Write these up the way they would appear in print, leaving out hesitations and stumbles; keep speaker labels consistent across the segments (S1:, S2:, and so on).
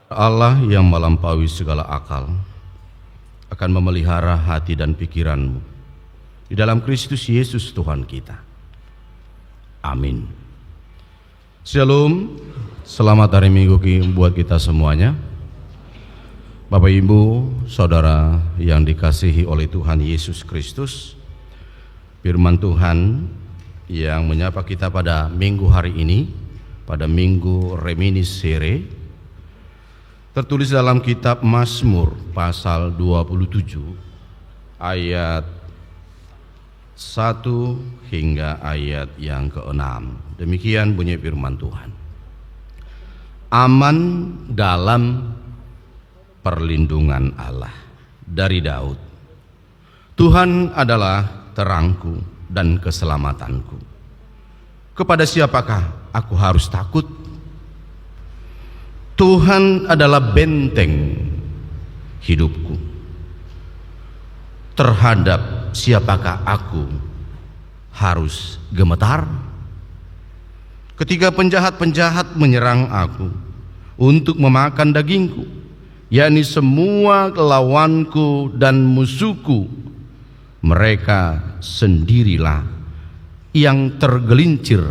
S1: Allah yang melampaui segala akal akan memelihara hati dan pikiranmu di dalam Kristus Yesus Tuhan kita. Amin. Shalom, selamat hari Minggu buat kita semuanya. Bapak Ibu, Saudara yang dikasihi oleh Tuhan Yesus Kristus, firman Tuhan yang menyapa kita pada minggu hari ini, pada minggu Reminiscere, tertulis dalam kitab Mazmur pasal 27 ayat 1 hingga ayat yang ke-6. Demikian bunyi firman Tuhan. Aman dalam perlindungan Allah. Dari Daud. Tuhan adalah terangku dan keselamatanku. Kepada siapakah aku harus takut? Tuhan adalah benteng hidupku. Terhadap siapakah aku harus gemetar? Ketika penjahat-penjahat menyerang aku untuk memakan dagingku, yakni semua lawanku dan musuhku, mereka sendirilah yang tergelincir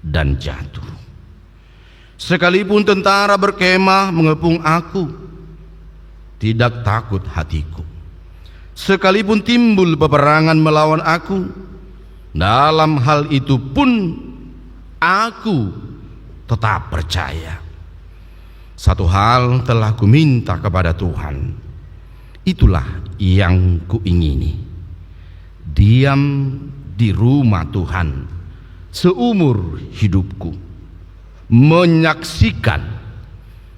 S1: dan jatuh. Sekalipun tentara berkemah mengepung aku, tidak takut hatiku. Sekalipun timbul peperangan melawan aku, dalam hal itu pun aku tetap percaya. Satu hal telah kuminta kepada Tuhan, itulah yang kuingini: diam di rumah Tuhan seumur hidupku, menyaksikan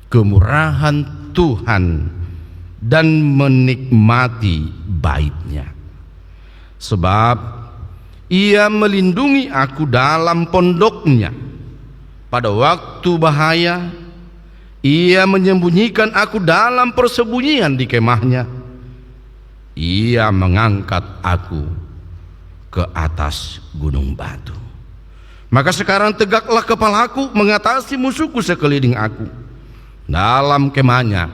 S1: kemurahan Tuhan dan menikmati bait-Nya. Sebab Ia melindungi aku dalam pondok-Nya. Pada waktu bahaya Ia menyembunyikan aku dalam persembunyian di kemah-Nya. Ia mengangkat aku ke atas gunung batu. Maka sekarang tegaklah kepalaku mengatasi musuhku sekeliling aku. Dalam kemah-Nya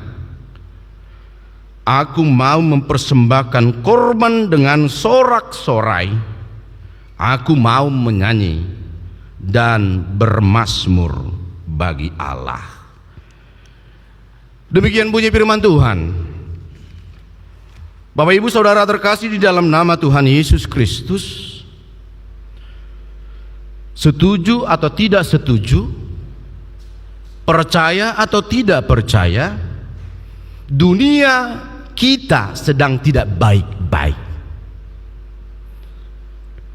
S1: aku mau mempersembahkan korban dengan sorak-sorai. Aku mau menyanyi dan bermazmur bagi Allah. Demikian bunyi firman Tuhan. Bapak Ibu Saudara terkasih di dalam nama Tuhan Yesus Kristus, setuju atau tidak setuju, percaya atau tidak percaya, dunia kita sedang tidak baik-baik.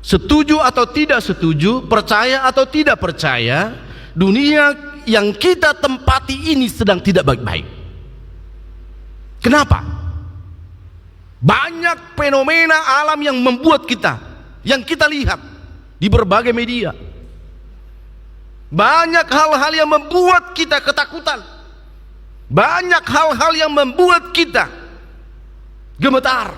S1: Setuju atau tidak setuju, percaya atau tidak percaya, dunia yang kita tempati ini sedang tidak baik-baik. Kenapa? Banyak fenomena alam yang membuat kita, yang kita lihat di berbagai media. Banyak hal-hal yang membuat kita ketakutan. Banyak hal-hal yang membuat kita gemetar.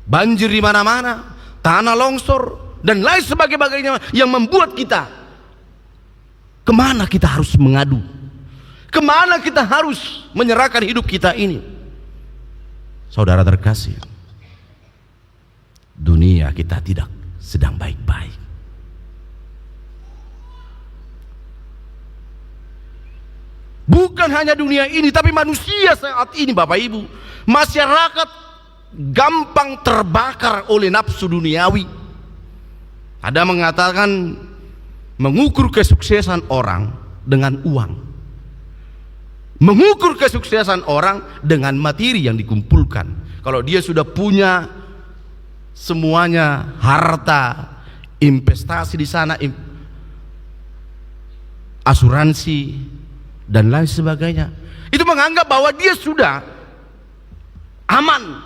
S1: Banjir di mana-mana, tanah longsor dan lain sebagainya yang membuat kita, kemana kita harus mengadu? Kemana kita harus menyerahkan hidup kita ini? Saudara terkasih, dunia kita tidak sedang baik-baik. Bukan hanya dunia ini, tapi manusia saat ini, Bapak Ibu, masyarakat gampang terbakar oleh nafsu duniawi. Ada mengatakan mengukur kesuksesan orang dengan uang, mengukur kesuksesan orang dengan materi yang dikumpulkan. Kalau dia sudah punya semuanya, harta, investasi di sana, asuransi dan lain sebagainya, itu menganggap bahwa dia sudah aman,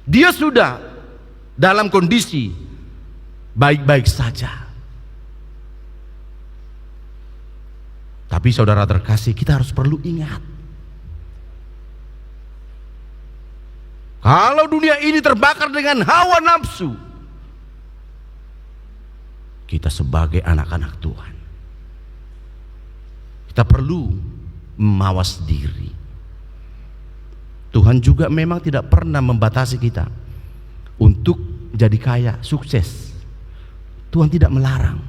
S1: dia sudah dalam kondisi baik-baik saja. Tapi saudara terkasih, kita harus perlu ingat, kalau dunia ini terbakar dengan hawa nafsu, kita sebagai anak-anak Tuhan, kita perlu mawas diri. Tuhan juga memang tidak pernah membatasi kita untuk jadi kaya, sukses. Tuhan tidak melarang.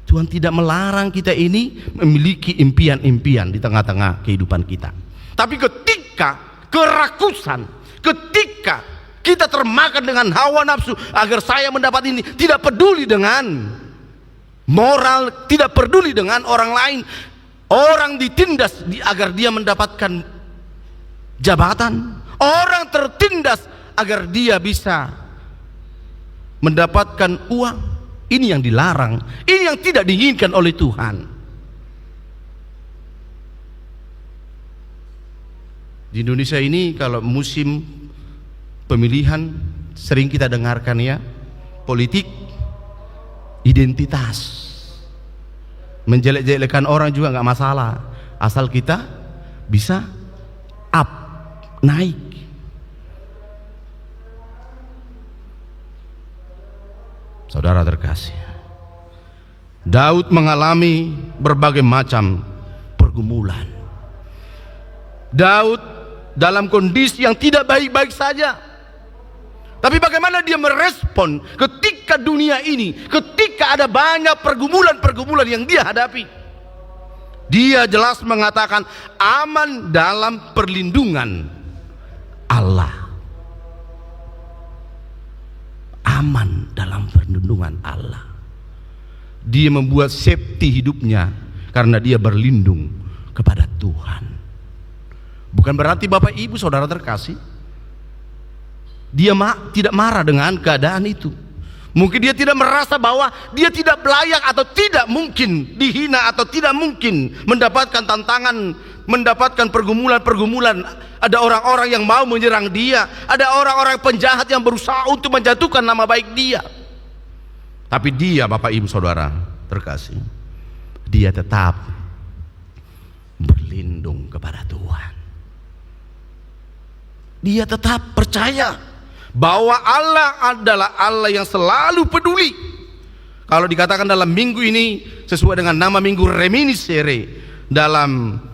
S1: Tuhan tidak melarang kita ini memiliki impian-impian di tengah-tengah kehidupan kita. Tapi ketika kerakusan, ketika kita termakan dengan hawa nafsu agar saya mendapat ini, tidak peduli dengan moral, tidak peduli dengan orang lain, orang ditindas agar dia mendapatkan jabatan, orang tertindas agar dia bisa mendapatkan uang. Ini yang dilarang, ini yang tidak diinginkan oleh Tuhan. Di Indonesia ini kalau musim pemilihan sering kita dengarkan ya, politik identitas, menjelek-jelekkan orang juga nggak masalah, asal kita bisa up, naik. Saudara terkasih, Daud mengalami berbagai macam pergumulan. Daud dalam kondisi yang tidak baik-baik saja, tapi bagaimana dia merespon ketika dunia ini, ketika ada banyak pergumulan-pergumulan yang dia hadapi. Dia jelas mengatakan aman dalam perlindungan Allah. Aman dalam perlindungan Allah. Dia membuat safety hidupnya karena dia berlindung kepada Tuhan. Bukan berarti Bapak Ibu saudara terkasih, dia tidak marah dengan keadaan itu. Mungkin dia tidak merasa bahwa dia tidak layak atau tidak mungkin dihina atau tidak mungkin mendapatkan tantangan, mendapatkan pergumulan-pergumulan. Ada orang-orang yang mau menyerang dia, ada orang-orang penjahat yang berusaha untuk menjatuhkan nama baik dia. Tapi dia, Bapak Ibu Saudara terkasih, dia tetap berlindung kepada Tuhan. Dia tetap percaya bahwa Allah adalah Allah yang selalu peduli. Kalau dikatakan dalam minggu ini sesuai dengan nama minggu reminiscere, dalam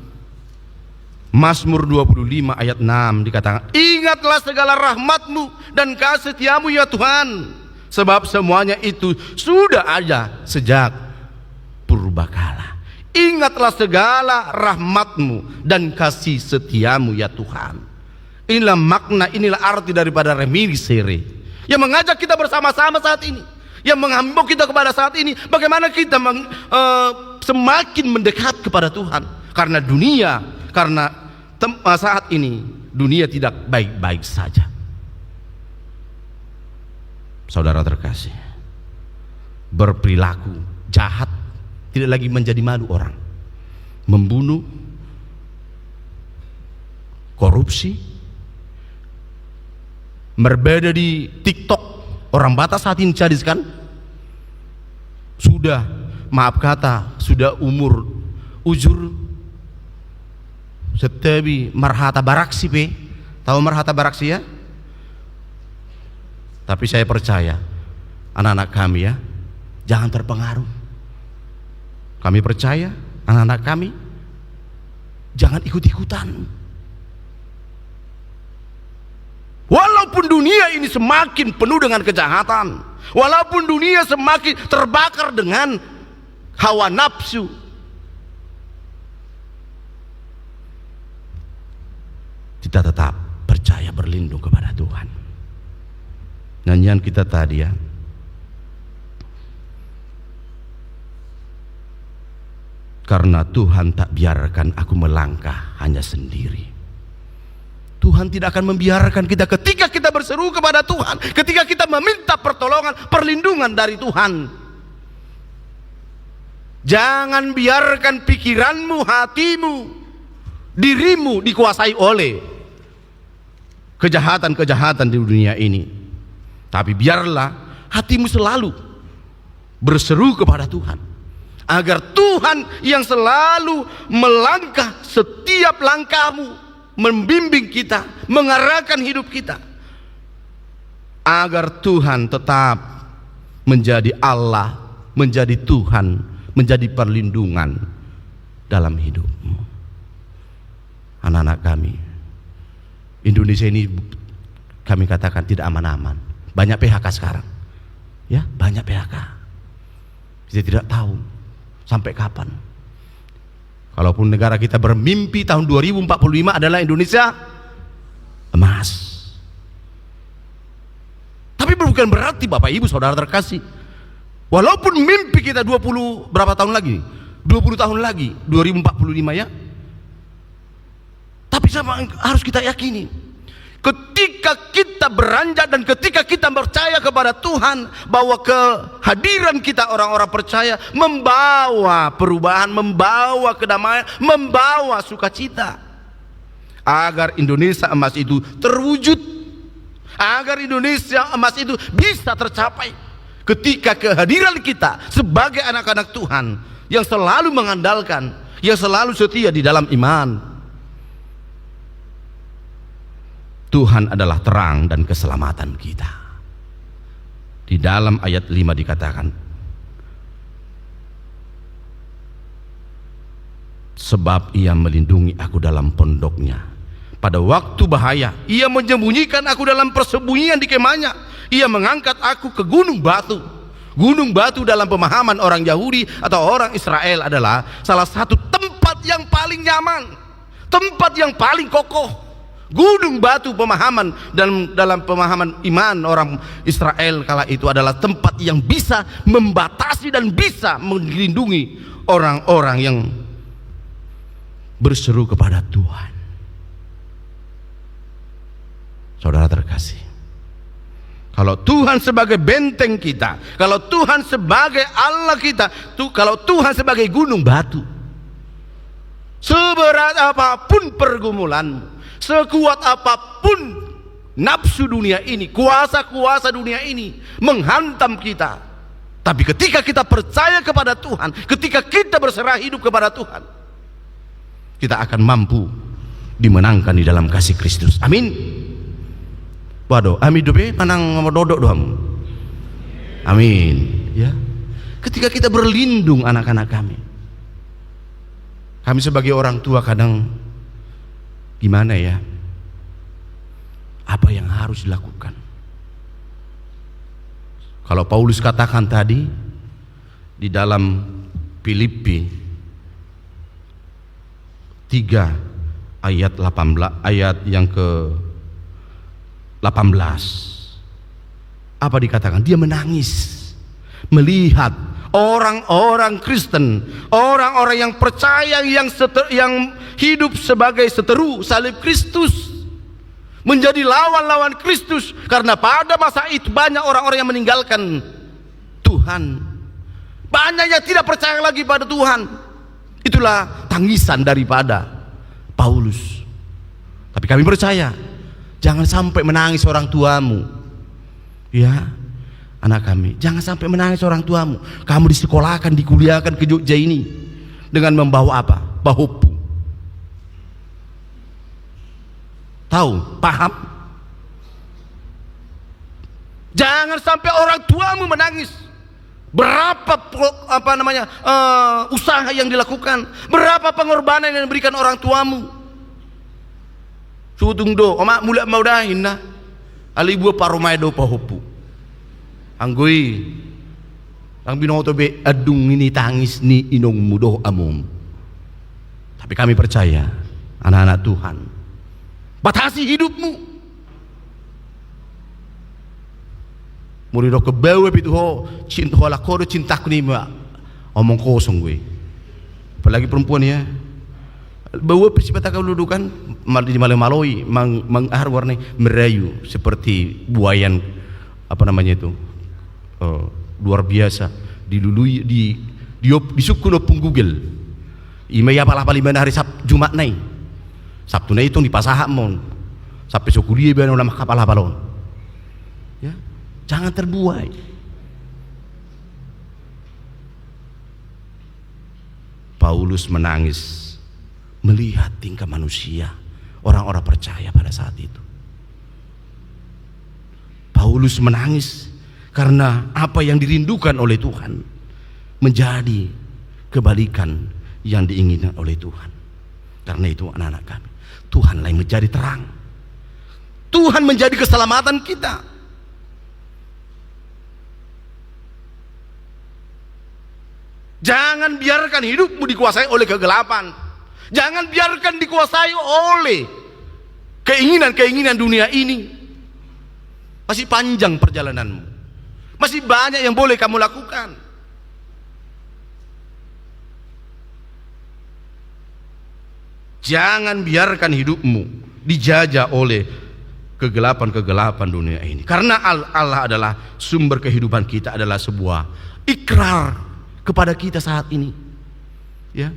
S1: Mazmur 25 ayat 6 dikatakan, ingatlah segala rahmat-Mu dan kasih setia-Mu ya Tuhan, sebab semuanya itu sudah ada sejak purbakala. Ingatlah segala rahmat-Mu dan kasih setia-Mu ya Tuhan. Inilah makna, inilah arti daripada reminiscere yang mengajak kita bersama-sama saat ini, yang menghimbau kita kepada saat ini, bagaimana kita semakin mendekat kepada Tuhan. Karena dunia, karena saat ini dunia tidak baik-baik saja. Saudara terkasih, berperilaku jahat tidak lagi menjadi malu orang. Membunuh, korupsi, berbeda di TikTok, orang Batak saat ini sadis kan? Sudah, maaf kata, sudah ujur Setebi marhata baraksi pe. Tahu marhata baraksi ya? Tapi saya percaya anak-anak kami ya, jangan terpengaruh. Kami percaya anak-anak kami jangan ikut-ikutan. Walaupun dunia ini semakin penuh dengan kejahatan, walaupun dunia semakin terbakar dengan hawa nafsu, kita tetap percaya berlindung kepada Tuhan. Nyanyian kita tadi ya, karena Tuhan tak biarkan aku melangkah hanya sendiri. Tuhan tidak akan membiarkan kita ketika kita berseru kepada Tuhan, ketika kita meminta pertolongan, perlindungan dari Tuhan. Jangan biarkan pikiranmu, hatimu, dirimu dikuasai oleh kejahatan-kejahatan di dunia ini. Tapi biarlah hatimu selalu berseru kepada Tuhan, agar Tuhan yang selalu melangkah setiap langkahmu, membimbing kita, mengarahkan hidup kita, agar Tuhan tetap menjadi Allah, menjadi Tuhan, menjadi perlindungan dalam hidupmu. anak-anak kami. Indonesia ini kami katakan tidak aman-aman. Banyak PHK sekarang. Ya, banyak PHK. Kita tidak tahu sampai kapan. Kalaupun negara kita bermimpi tahun 2045 adalah Indonesia emas. Tapi bukan berarti Bapak Ibu Saudara terkasih, walaupun mimpi kita 20 berapa tahun lagi? 20 tahun lagi, 2045 ya. Tapi harus kita yakini, ketika kita beranjak dan ketika kita percaya kepada Tuhan, bahwa kehadiran kita orang-orang percaya membawa perubahan, membawa kedamaian, membawa sukacita, agar Indonesia emas itu terwujud, agar Indonesia emas itu bisa tercapai ketika kehadiran kita sebagai anak-anak Tuhan yang selalu mengandalkan, yang selalu setia di dalam iman. Tuhan adalah terang dan keselamatan kita. Di dalam ayat 5 dikatakan, sebab ia melindungi aku dalam pondoknya. Pada waktu bahaya, ia menyembunyikan aku dalam persembunyian di kemahnya. Ia mengangkat aku ke gunung batu. Gunung batu dalam pemahaman orang Yahudi atau orang Israel adalah salah satu tempat yang paling nyaman, tempat yang paling kokoh. Gunung batu pemahaman dalam pemahaman iman orang Israel kala itu adalah tempat yang bisa membatasi dan bisa melindungi orang-orang yang berseru kepada Tuhan. Saudara terkasih, kalau Tuhan sebagai benteng kita, kalau Tuhan sebagai Allah kita, kalau Tuhan sebagai gunung batu, seberat apapun pergumulanmu, sekuat apapun nafsu dunia ini, kuasa-kuasa dunia ini menghantam kita, tapi ketika kita percaya kepada Tuhan, ketika kita berserah hidup kepada Tuhan, kita akan mampu dimenangkan di dalam kasih Kristus. Amin. Waduh, amin dobe manang dodok doang. Amin. Ya. Ketika kita berlindung anak-anak kami sebagai orang tua kadang gimana ya? Apa yang harus dilakukan? Kalau Paulus katakan tadi di dalam Filipi 3 ayat 18, ayat yang ke 18, apa dikatakan? Dia menangis melihat orang-orang Kristen, orang-orang yang percaya, yang hidup sebagai seteru salib Kristus, menjadi lawan-lawan Kristus, karena pada masa itu banyak orang-orang yang meninggalkan Tuhan, banyak yang tidak percaya lagi pada Tuhan. Itulah tangisan daripada Paulus. Tapi kami percaya, jangan sampai menangis orang tuamu, ya anak kami, jangan sampai menangis orang tuamu. Kamu disekolahkan, dikuliahkan ke Jogja ini dengan membawa apa? Bahopu. Tahu? Paham? Jangan sampai orang tuamu menangis. Berapa usaha yang dilakukan, berapa pengorbanan yang diberikan orang tuamu. Sutung do, omak mulai maudahin na, alibu paromai do pahopu. Anggoi, ang binoto be adung ini tangis ni inong mudo amum. Tapi kami percaya, anak-anak Tuhan, batasi hidupmu. Murido ke bawa itu ho cinta ho lakodo cintaku ni ma omong kosong gue. Apalagi perempuan ya. Bawa persipata kedudukan di malu-malui menghar warna merayu seperti buayan apa namanya itu. Luar biasa dilului di suku pun Google. Imaya pala mana hari Jumat nai. Sabtu nai itu di pasahak mon. Sampai suku dia biar ulama kapal balon. Ya. Jangan terbuai. Paulus menangis melihat tingkah manusia orang-orang percaya pada saat itu. Paulus menangis karena apa yang dirindukan oleh Tuhan menjadi kebalikan yang diinginkan oleh Tuhan. Karena itu anak-anak kami, Tuhanlah yang menjadi terang. Tuhan menjadi keselamatan kita. Jangan biarkan hidupmu dikuasai oleh kegelapan. Jangan biarkan dikuasai oleh keinginan-keinginan dunia ini. Masih panjang perjalananmu. Masih banyak yang boleh kamu lakukan. Jangan biarkan hidupmu dijajah oleh kegelapan-kegelapan dunia ini. Karena Allah adalah sumber kehidupan kita, adalah sebuah ikrar kepada kita saat ini. Ya.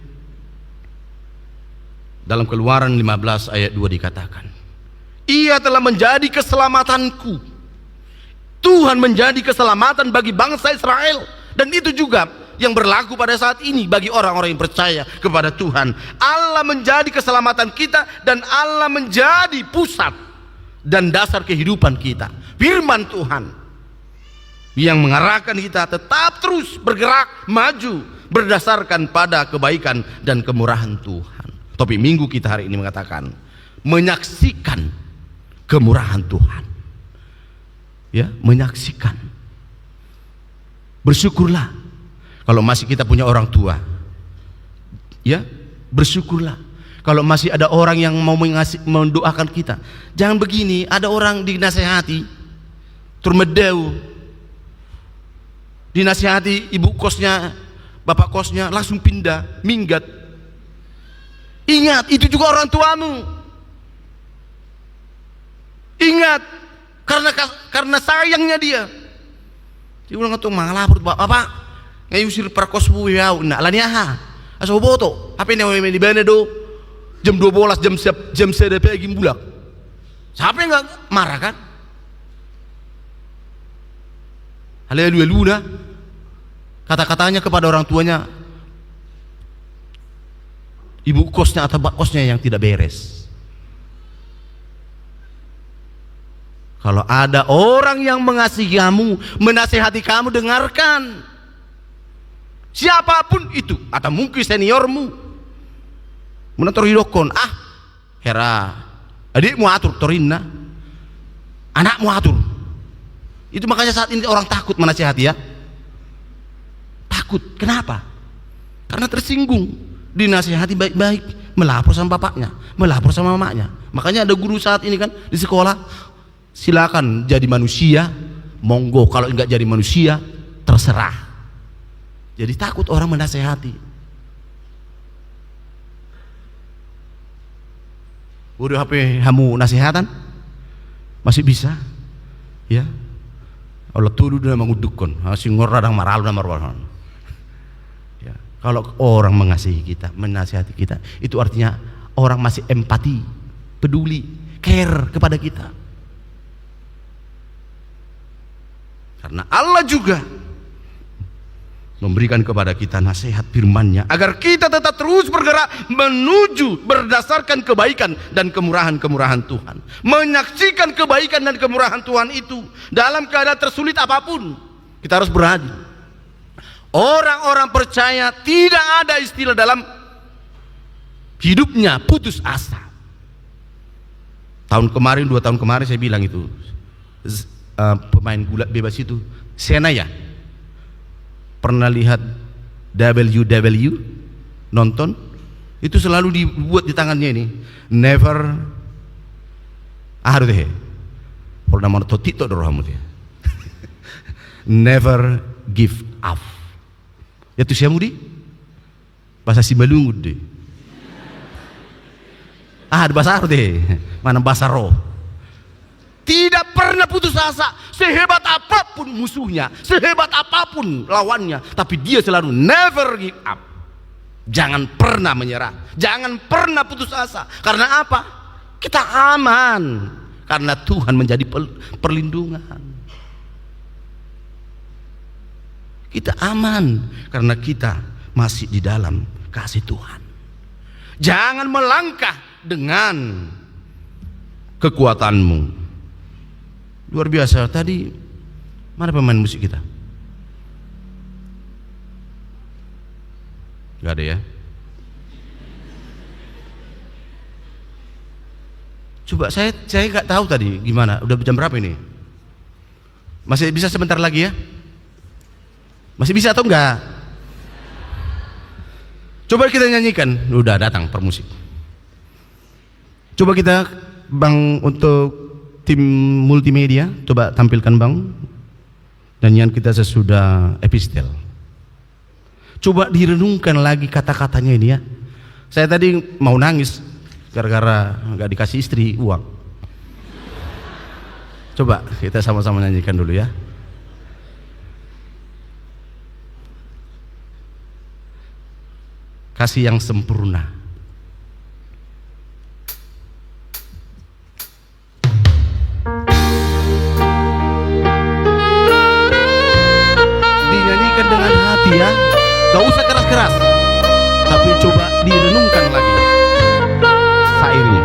S1: Dalam Keluaran 15 ayat 2 dikatakan, Ia telah menjadi keselamatanku. Tuhan menjadi keselamatan bagi bangsa Israel. Dan itu juga yang berlaku pada saat ini bagi orang-orang yang percaya kepada Tuhan. Allah menjadi keselamatan kita, dan Allah menjadi pusat dan dasar kehidupan kita. Firman Tuhan yang mengarahkan kita tetap terus bergerak maju berdasarkan pada kebaikan dan kemurahan Tuhan. Topik minggu kita hari ini mengatakan menyaksikan kemurahan Tuhan. Ya, menyaksikan. Bersyukurlah kalau masih kita punya orang tua. Ya, bersyukurlah kalau masih ada orang yang mau mendoakan kita. Jangan begini, ada orang dinasehati, turmedeu, dinasehati ibu kosnya, bapak kosnya, langsung pindah, minggat. Ingat, itu juga orang tuamu. Ingat, karena sayangnya dia. Dia bilang tuh mangalapur bapak, ngayusir perkos bu ya, nak laniaha, asal boto, apa ini di bane do? Jam 12 jam CDP lagi bulak. Siapa yang nggak marah kan? Haleluya. Kata-katanya kepada orang tuanya, ibu kosnya atau bak kosnya yang tidak beres. Kalau ada orang yang mengasihi kamu, menasihati kamu, dengarkan. Siapapun itu, atau mungkin seniormu, menonton hidokon, hera adikmu atur torinna, anakmu atur. Itu makanya saat ini orang takut menasihati, ya. Takut. Kenapa? Karena tersinggung. Dinasihati baik-baik, melapor sama bapaknya, melapor sama mamanya. Makanya ada guru saat ini kan di sekolah, silakan jadi manusia, monggo. Kalau enggak jadi manusia, terserah. Jadi takut orang menasihati. Udah HP kamu nasihatan masih bisa, ya. Allah tuduh dan mengudukkan, masih ngoradang maral dan marwal. Ya, kalau orang mengasihi kita, menasihati kita, itu artinya orang masih empati, peduli, care kepada kita. Karena Allah juga memberikan kepada kita nasihat firman-Nya agar kita tetap terus bergerak menuju berdasarkan kebaikan dan kemurahan-kemurahan Tuhan. Menyaksikan kebaikan dan kemurahan Tuhan itu dalam keadaan tersulit apapun, kita harus berani. Orang-orang percaya tidak ada istilah dalam hidupnya putus asa. Tahun kemarin, 2 tahun kemarin saya bilang itu pemain gulat bebas itu Senaya. Pernah lihat WW nonton? Itu selalu dibuat di tangannya ini, never deh. Kalau nama totito dorohamu dia. Never give up. Ya tuh siamu di bahasa Simbalungud deh. Di bahasa deh. Mana bahasa roh. Tidak pernah putus asa, sehebat apapun musuhnya, sehebat apapun lawannya, tapi dia selalu never give up. Jangan pernah menyerah, jangan pernah putus asa. Karena apa? Kita aman, karena Tuhan menjadi perlindungan. Kita aman karena kita masih di dalam kasih Tuhan. Jangan melangkah dengan kekuatanmu. Luar biasa. Tadi mana pemain musik kita? Gak ada ya? Coba saya nggak tahu tadi gimana. Udah jam berapa ini? Masih bisa sebentar lagi ya? Masih bisa atau enggak? Coba kita nyanyikan. Udah datang permusik. Coba kita Bang, untuk tim multimedia, coba tampilkan Bang nyanyian kita sesudah epistel. Coba direnungkan lagi kata-katanya ini ya. Saya tadi mau nangis gara-gara nggak dikasih istri uang. Coba kita sama-sama nyanyikan dulu ya. Kasih yang sempurna. Dinyanyikan dengan hati ya, gak usah keras-keras, tapi coba direnungkan lagi syairnya.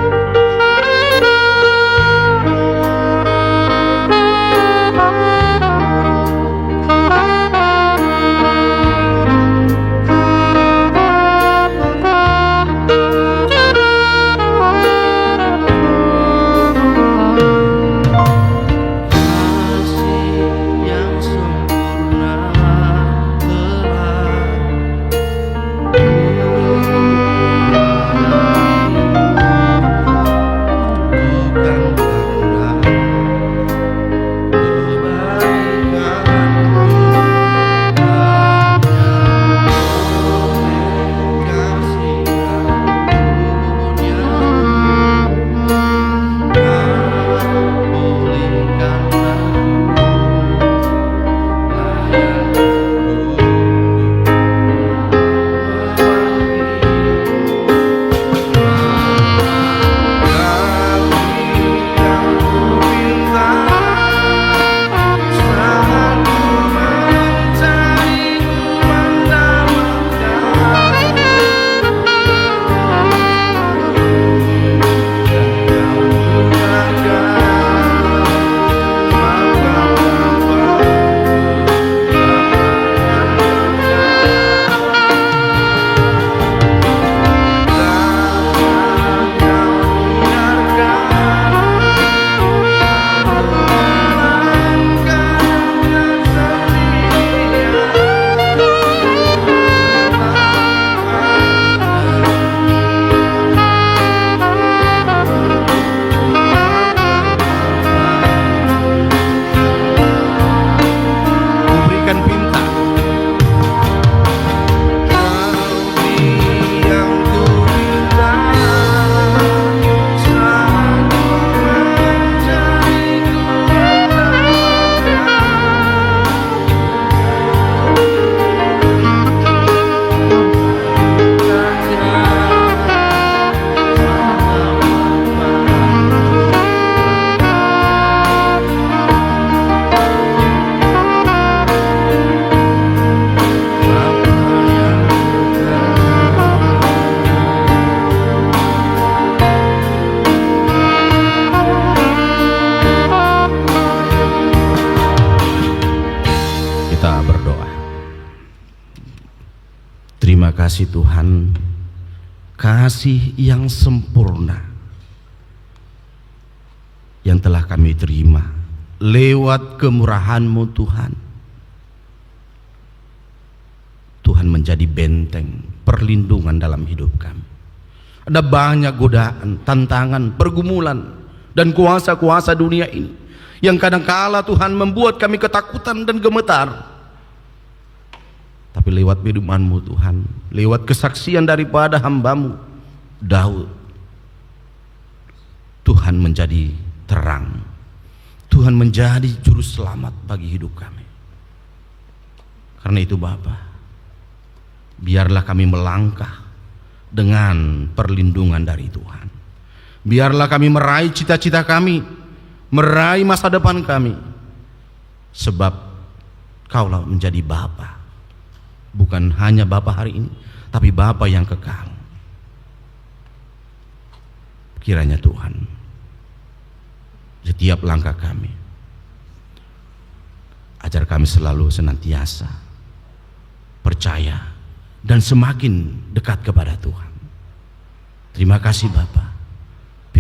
S1: Terima kasih Tuhan, kasih yang sempurna yang telah kami terima lewat kemurahan-Mu Tuhan. Tuhan menjadi benteng perlindungan dalam hidup kami. Ada banyak godaan, tantangan, pergumulan dan kuasa-kuasa dunia ini yang kadangkala Tuhan membuat kami ketakutan dan gemetar. Tapi lewat firman-Mu Tuhan, lewat kesaksian daripada hamba-Mu Daud, Tuhan menjadi terang, Tuhan menjadi juru selamat bagi hidup kami. Karena itu Bapa, biarlah kami melangkah dengan perlindungan dari Tuhan. Biarlah kami meraih cita-cita kami, meraih masa depan kami, sebab Kaulah menjadi Bapa. Bukan hanya Bapa hari ini, tapi Bapa yang kekal. Kiranya Tuhan, setiap langkah kami, ajar kami selalu senantiasa percaya dan semakin dekat kepada Tuhan. Terima kasih Bapa.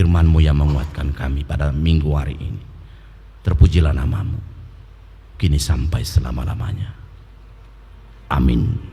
S1: firman-Mu yang menguatkan kami pada minggu hari ini. Terpujilah nama-Mu kini sampai selama-lamanya. Amin.